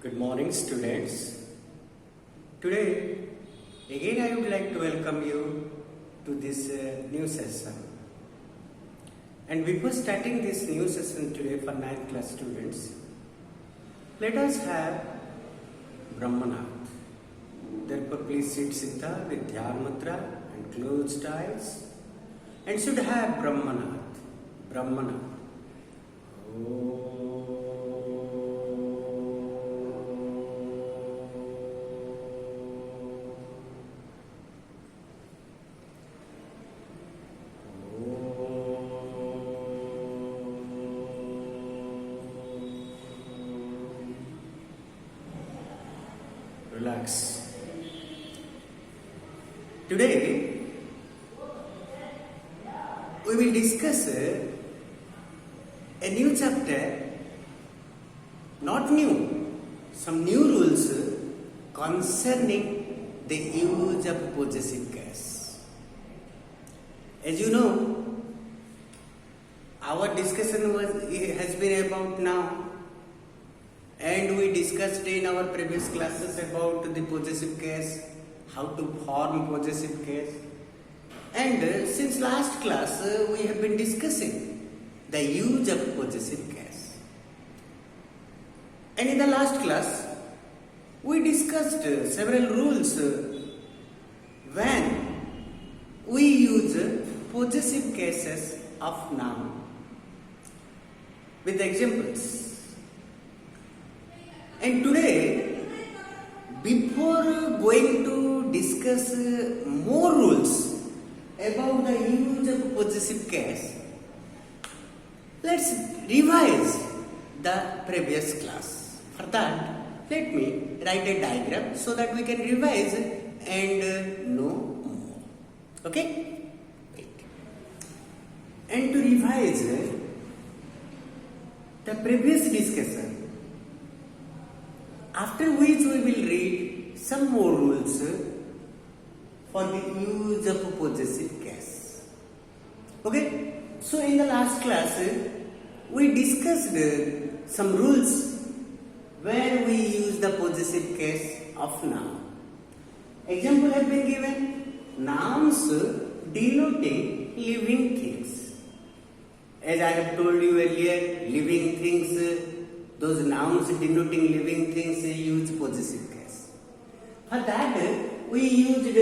Good morning, students. Today, again I would like to welcome you to this new session. And before starting this new session today for 9th class students, let us have Brahmanath. Therefore, please sit Siddha with Dhyan Mudra and closed eyes and should have Brahmanath. Brahmanath. Relax. Today, we will discuss a new chapter, not new, some new rules concerning the use of possessive case. As you know, our discussion has been about noun. And we discussed in our previous classes about the possessive case, how to form possessive case. And since last class, we have been discussing the use of possessive case. And in the last class, we discussed several rules when we use possessive cases of noun with examples. And today, before going to discuss more rules about the use of possessive case, let's revise the previous class. For that, let me write a diagram so that we can revise and know more. Okay? Wait. And to revise the previous discussion, after which we will read some more rules for the use of possessive case. Okay? So in the last class, we discussed some rules where we use the possessive case of noun. Example have been given. Nouns denoting living things. As I have told you earlier, living things, those nouns denoting living things use possessive case. For that, we used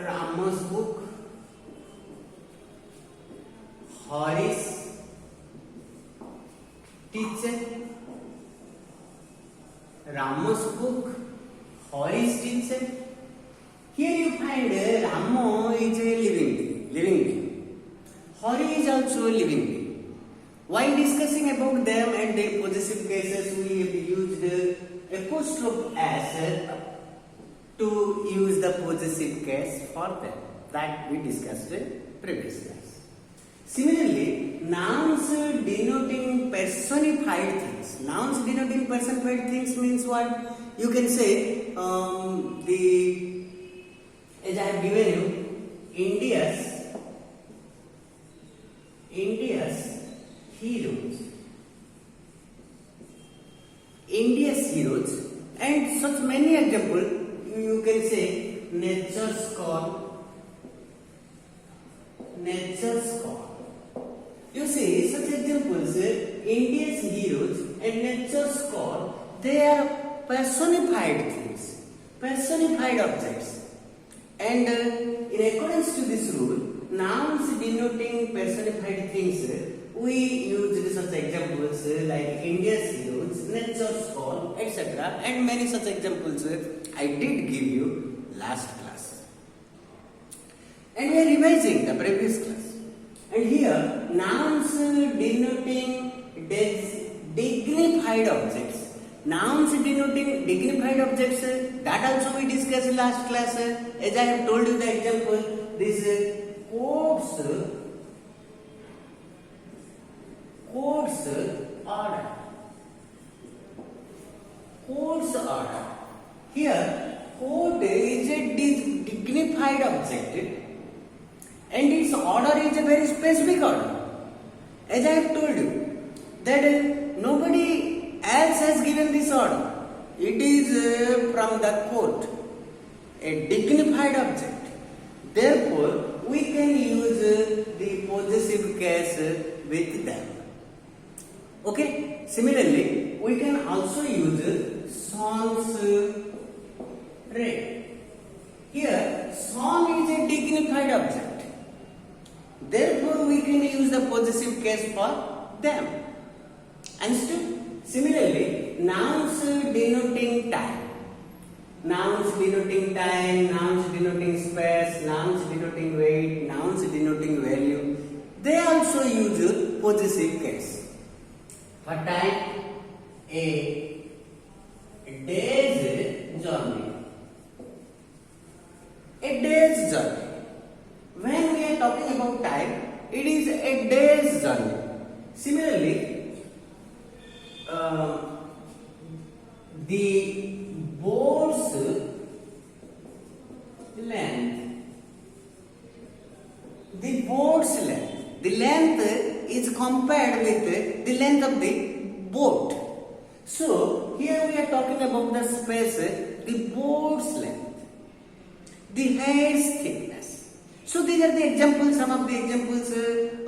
Rama's book, Horace teacher, Rama's book, Horace teacher. Here you find Rama is a living being. Horace is also a living being. While discussing about them and their possessive cases, we have used apostrophe s to use the possessive case for them. That we discussed previous class. Similarly, nouns denoting personified things. Nouns denoting personified things means what? You can say as I have given you, India's heroes. India's heroes, and such many examples. You can say nature's call. You see such examples. India's heroes and nature's call. They are personified things, personified objects. And in accordance to this rule, nouns denoting personified things, we used such examples like India's heroes, nature's call, etc. And many such examples I did give you last class. And we are revising the previous class. And here, nouns denoting dignified objects. Nouns denoting dignified objects, that also we discussed last class. As I have told you the example, this course order. Here, court is a dignified object and its order is a very specific order. As I have told you, that nobody else has given this order. It is from the court, a dignified object. Therefore, we can use the possessive case with them. Okay. Similarly, we can also use son's read. Here, son is a dignified object. Therefore, we can use the possessive case for them. Understood? Similarly, nouns denoting time. Nouns denoting time, nouns denoting space, nouns denoting weight, nouns denoting value. They also use possessive case. For time, a day's journey. A day's journey. When we are talking about time, it is a day's journey. Similarly, the boat's length. The boat's length. The length is compared with the length of the boat. So, here we are talking about the space, the boat's length, the hair's thickness. So, these are the examples, some of the examples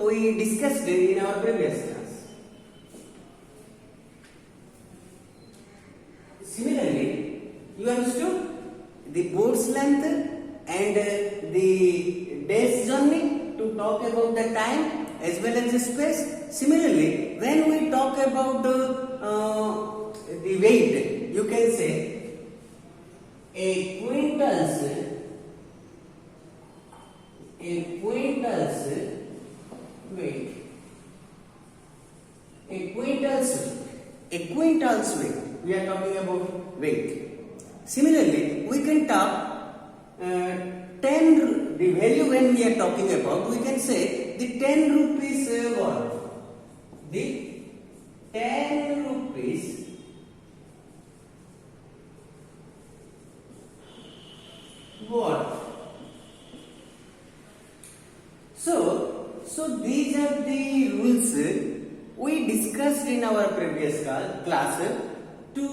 we discussed in our previous class. Similarly, you understood the boat's length and the day's journey to talk about the time as well as the space. Similarly, when we talk about the weight, you can say a quintal's weight. A quintal's weight. We are talking about weight. Similarly, we can talk 10, the value when we are talking about, we can say the 10 rupees worth. The 10 rupees worth. So these are the rules we discussed in our previous class to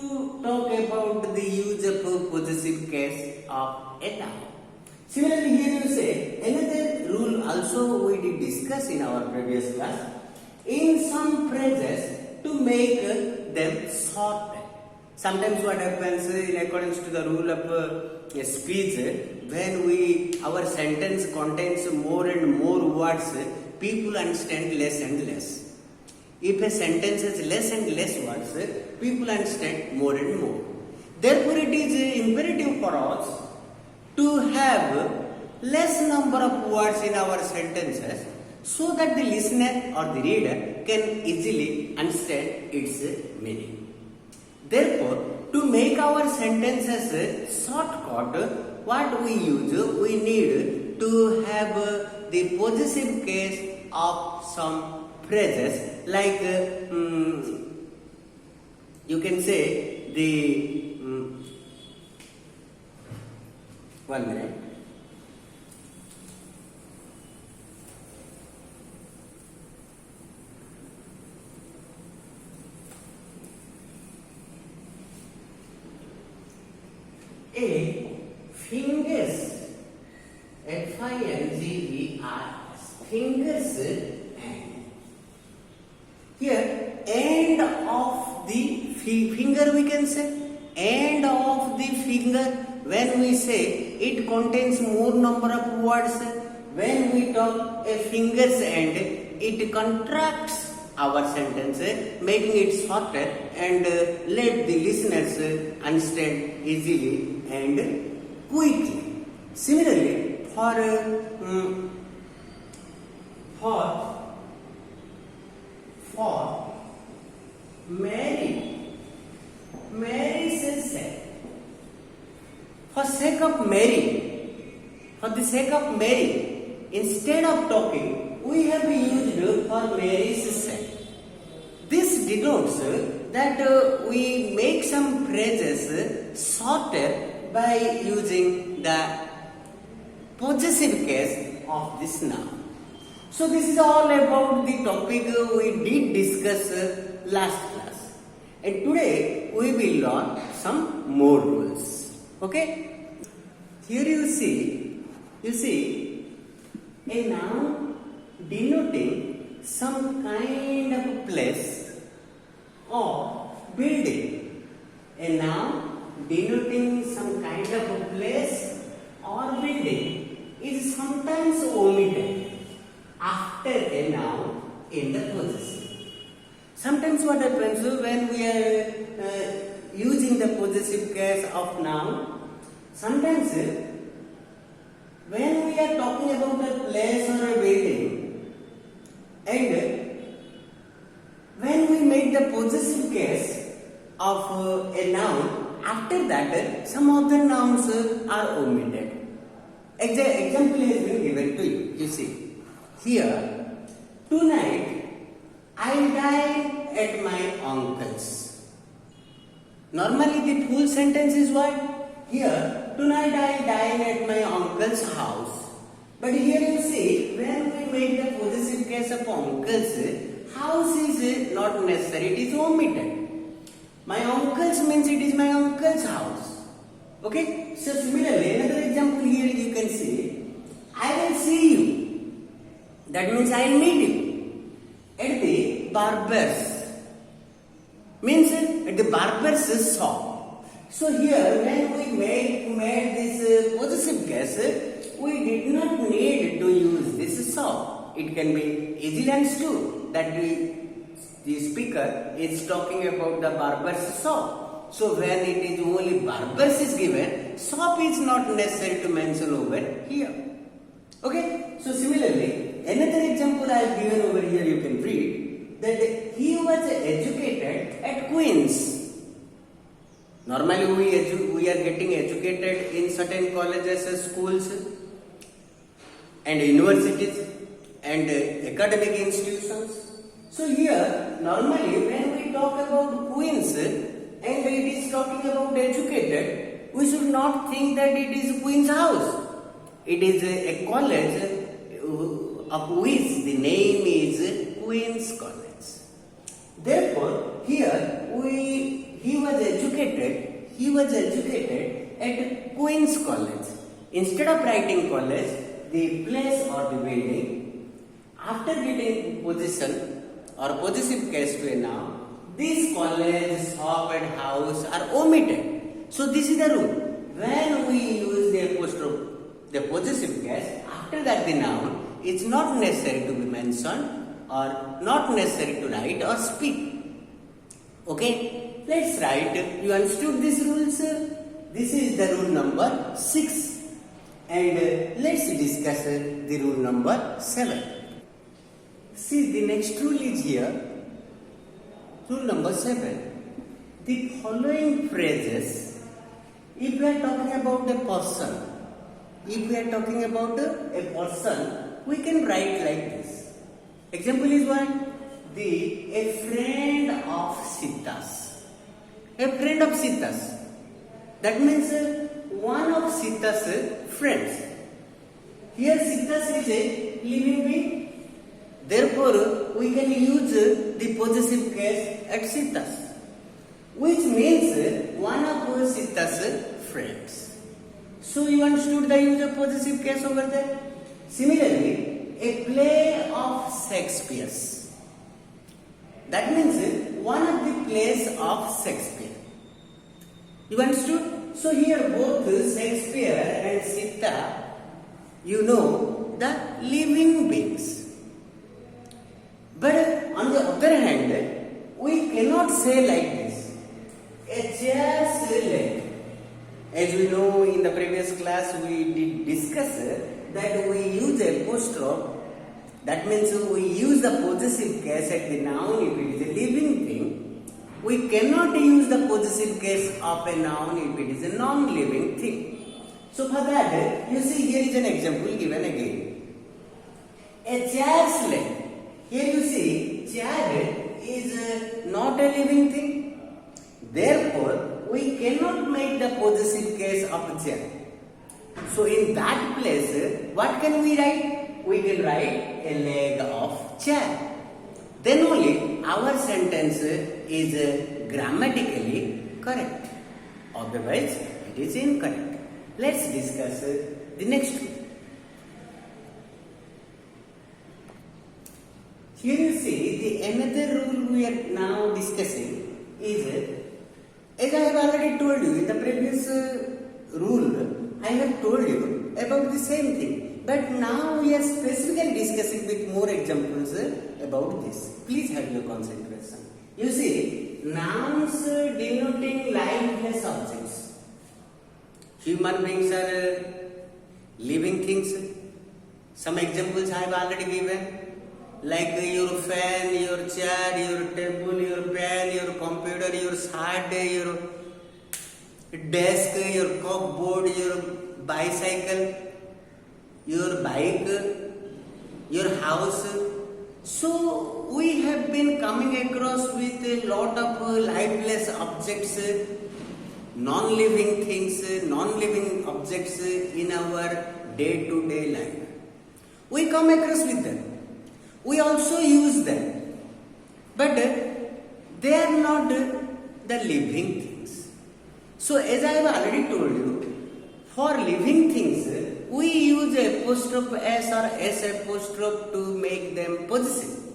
talk about the use of possessive case of a noun. Similarly, here you say another rule also we did discuss in our previous class. In some phrases to make them shorter. Sometimes what happens in accordance to the rule of speech, when our sentence contains more and more words, people understand less and less. If a sentence has less and less words, people understand more and more. Therefore, it is imperative for us to have less number of words in our sentences so that the listener or the reader can easily understand its meaning. Therefore, to make our sentences shortcut, what we use, we need to have the possessive case of some phrases like you can say the 1 minute. A fingers, F-I-N-G-E-R-S, fingers and. Here, end of the finger we can say, end of the finger, when we say it contains more number of words, when we talk a finger's end, it contracts our sentence, making it shorter and let the listeners understand easily and quickly. Similarly, for Mary says, for the sake of Mary, instead of talking, we have used for Mary's sake. This denotes that we make some phrases shorter by using the possessive case of this noun. So this is all about the topic we did discuss last class. And today we will learn some more rules. Okay? Here you see a noun denoting some kind of place or building. A noun denoting some kind of a place or building is sometimes omitted after a noun in the possessive. Sometimes what happens when we are using the possessive case of noun, sometimes when we are talking about a place or a building, and when we make the possessive case of a noun, after that some of the nouns are omitted. Example has been given to you. You see, here, tonight I dine at my uncle's. Normally the full sentence is what? Here, tonight I dine at my uncle's house. But here you see, when we make the possessive case of uncle's, house is not necessary, it is omitted. My uncle's means it is my uncle's house. Okay? So similarly, another example here you can see, I will see you. That means I will meet you at the barber's. Means at the barber's shop. So here when we made this possessive case, we did not need to use this shop. It can be easily understood that the speaker is talking about the barber's shop. So when it is only barber's is given, shop is not necessary to mention over here. Okay? So similarly, another example I have given over here, you can read that he was educated at Queen's. Normally we are getting educated in certain colleges, schools and universities and academic institutions. So here, normally when we talk about Queen's and it is talking about educated, we should not think that it is Queen's house. It is a college of which the name is Queen's College. Therefore, here he was educated at Queen's College. Instead of writing college, the place or the building, after getting position or possessive case to a noun, these college, shop and house are omitted. So this is the rule. When we use the apostrophe, the possessive case, after that the noun, it's not necessary to be mentioned or not necessary to write or speak. Okay, let's write. You understood these rules? This is the rule number 6. And let's discuss the rule number 7. See, the next rule is here. Rule number 7. The following phrases, if we are talking about a person, we can write like this. Example is what? A friend of Sita's. A friend of Sita's. That means one of Sita's friends. Here Sita's is a living being. Therefore, we can use the possessive case at Sita's, which means one of Sita's friends. So you understood the use of possessive case over there. Similarly, a play of Shakespeare's. That means one of the plays of Shakespeare. You understood? So here both Shakespeare and Sita, you know, the living beings. But on the other hand, we cannot say like this. A chair's leg. As we know, in the previous class we did discuss that we use apostrophe. That means we use the possessive case at the noun if it is a living thing. We cannot use the possessive case of a noun if it is a non-living thing. So for that, you see here is an example given again. A chair's leg. Here you see, chair is not a living thing. Therefore, we cannot make the possessive case of a chair. So in that place, what can we write? We can write a leg of chair. Then only our sentence is grammatically correct. Otherwise, it is incorrect. Let's discuss the next one. Here you see the another rule we are now discussing is, as I have already told you in the previous rule, I have told you about the same thing. But now we are specifically discussing with more examples about this. Please have your concentration. You see, nouns denoting lifeless objects. Human beings are living things. Some examples I have already given. Like your fan, your chair, your table, your pen, your computer, your shirt, your desk, your cupboard, your bicycle, your bike, your house. So we have been coming across with a lot of lifeless objects, non-living things, non-living objects in our day-to-day life. We come across with them. We also use them, but they are not the living things. So as I have already told you, for living things, we use apostrophe S or S apostrophe to make them possessive.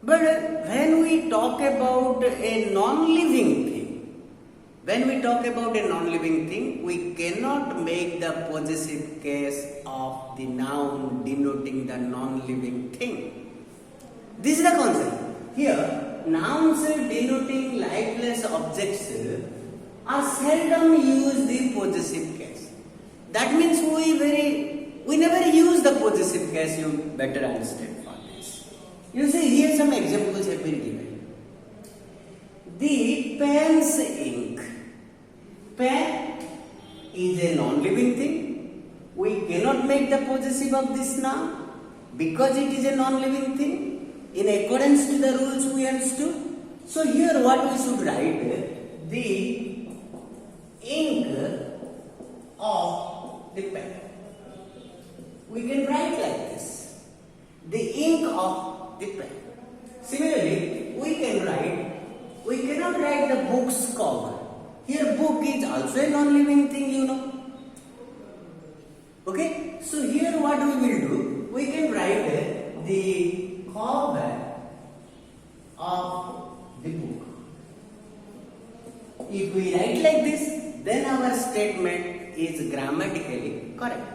But when we talk about a non-living thing, we cannot make the possessive case of the noun denoting the non-living thing. This is the concept. Here, nouns denoting lifeless objects are seldom use the possessive case. That means we never use the possessive case. You better understand for this. You see, here some examples have been given. The pen's ink. Pen is a non-living thing. We cannot make the possessive of this noun because it is a non-living thing in accordance to the rules we understood. So here what we should write, the ink of the pen. We can write like this, the ink of the pen. Similarly, we cannot write the book's cover. Here book is also a non-living thing, you know. Okay, so here what we will do, we can write the cover of the book. If we write like this, then our statement is grammatically correct.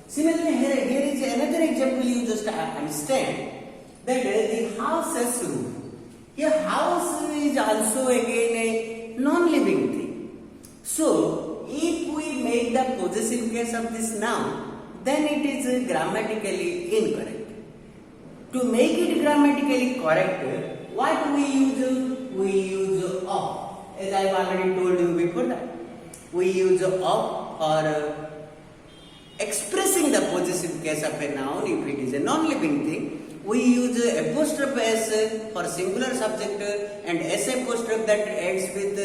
Similarly, here is another example you just understand, that the house's roof. Here house is also again a non-living thing. So, if we make the possessive case of this noun, then it is grammatically incorrect. To make it grammatically correct, what we use? We use of. As I have already told you before that. We use of for expressing the possessive case of a noun if it is a non-living thing. We use apostrophe S for singular subject and S apostrophe that ends with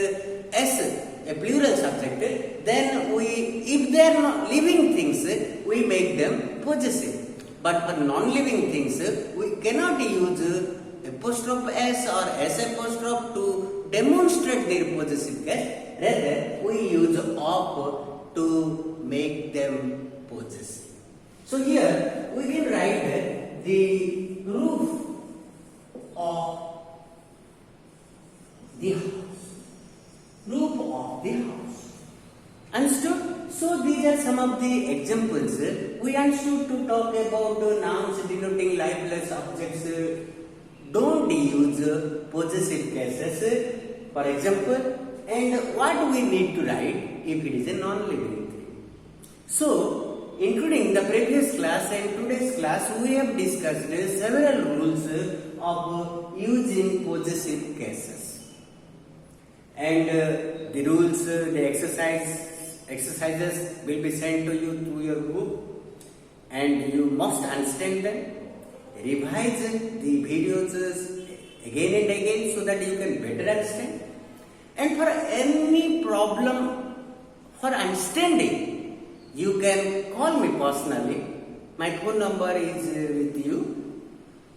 S, a plural subject. Then if they are not living things, we make them possessive. But for non-living things, we cannot use apostrophe S or S apostrophe to demonstrate their possessive case. Rather, we use of to make them possessive. So here we can write the roof of the house. Roof of the house. Understood? So these are some of the examples. We understood to talk about nouns denoting lifeless objects. Don't use possessive cases, for example, and what we need to write if it is a non-living thing. So, including the previous class and today's class, we have discussed several rules of using possessive cases. And the rules, the exercises will be sent to you through your group, and you must understand them. Revise the videos again and again so that you can better understand. And for any problem for understanding, you can call me personally. My phone number is with you.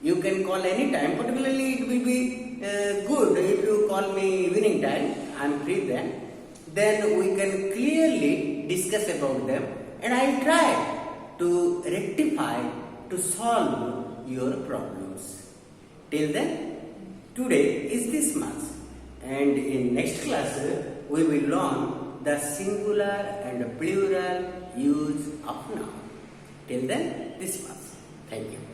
You can call any time, particularly it will be good if you call me evening time, I am free then. Then we can clearly discuss about them and I will try to rectify, to solve your problems. Till then, today is this much and in next class we will learn the singular and plural use of noun. Till then, this much. Thank you.